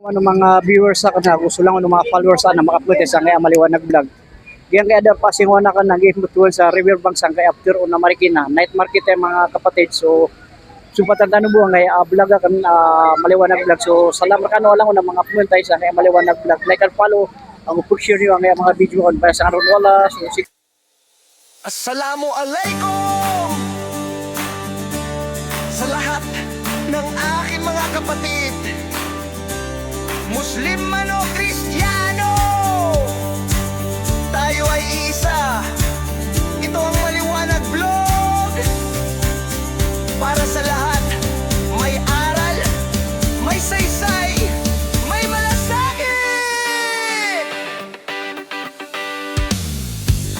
Ano mga viewers sa kana gusto lang ano mga followers na maka-upload sa kaya maliwanag vlog. Diyan kaya ada pasingwa na kan nag sa Riverbank sang kay after una Marikina night market ay mga kapatid. So sumpatan tanong buang kay vlog kan maliwanag vlog. So salamat kano lang una mga upload tayo sa kaya maliwanag vlog. Like and follow ang picture niyo ang mga video on para sa karon wala. So Assalamu alaikum sa lahat ng aking mga kapatid, Muslim man o Kristiyano, tayo ay isa. Ito ang Maliwanag Vlog para sa lahat. May aral, may saysay, may malasakit.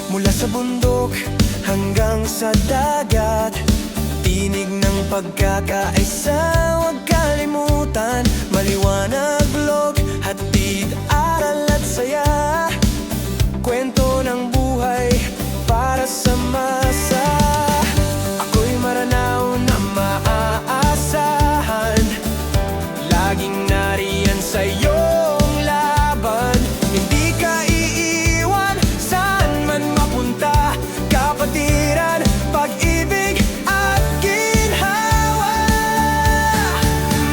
Mula sa bundok hanggang sa dagat, tinig ng pagkakaisa, huwag kalimutan. Maliwanag Vlog, hatid, aral at saya. Kwento ng buhay para sa masa. Ako'y maranaw na maaasahan, laging nariyan sa iyong laban. Hindi ka iiwan, saan man mapunta. Kapatiran, pag-ibig at ginhawa.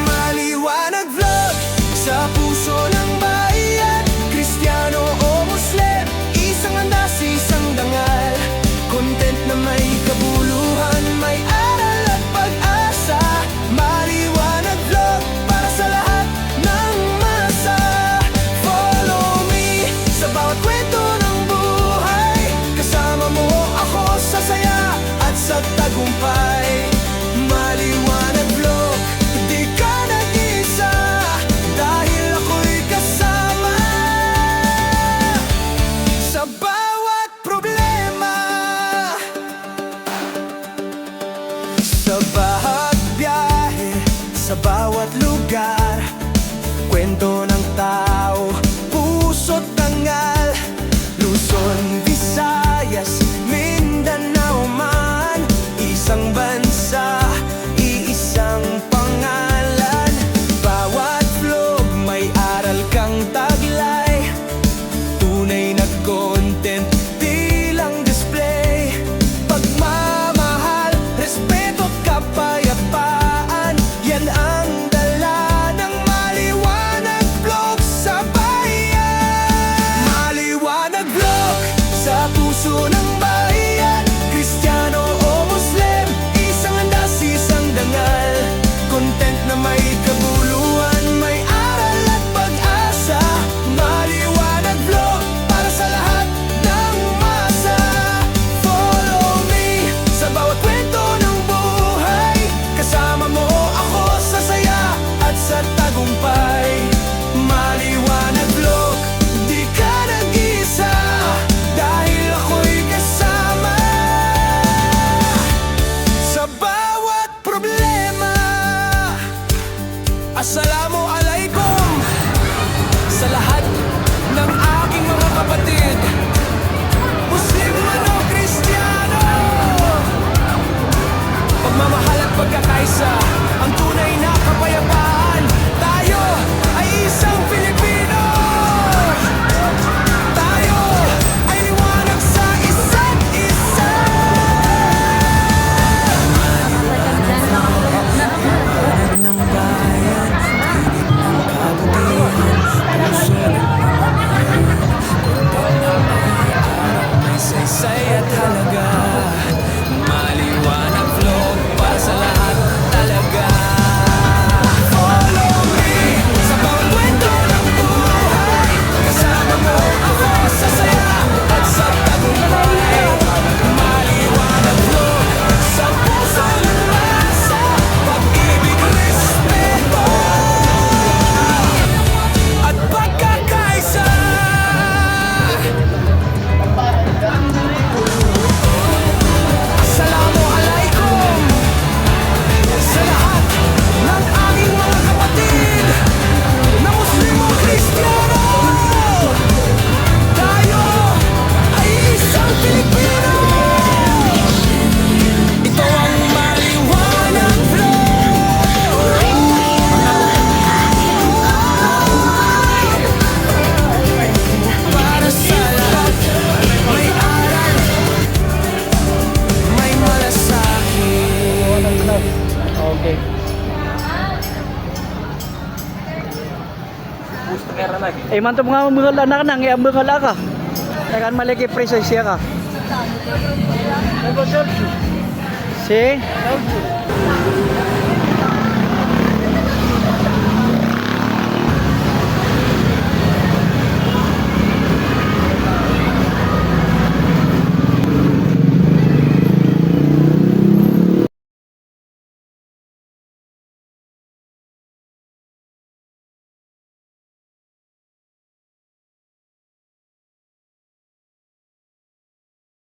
Maliwanag Vlog, sa puso ng bayan. Kristiyano o Muslim, isang andas, isang dangal. Content na may kabuluhan, may aral at pag-asa. Maliwanag Vlog, para sa lahat ng masa. Follow me sa bawat kwento ng buhay. Kasama mo ako sa saya at sa tagumpay. Maliwanag Vlog, di ka nag-isa, dahil ako'y kasama sa bawat problema, sa bawat biyahe, sa bawat lugar. Kwento ng tao, puso't tangal. Luzon, Visayas, Mindanao man, isang bansa, iisang pangalan. Bawat vlog may aral kang taglay. Tunay na content, di lang display. Pagmamahal, respeto at kapayapaan, yan ang dala ng Maliwanag Vlog. kera lagi. Eh, man mga mga anak nang mga ka. Tagan malaki preso siya ka. Si?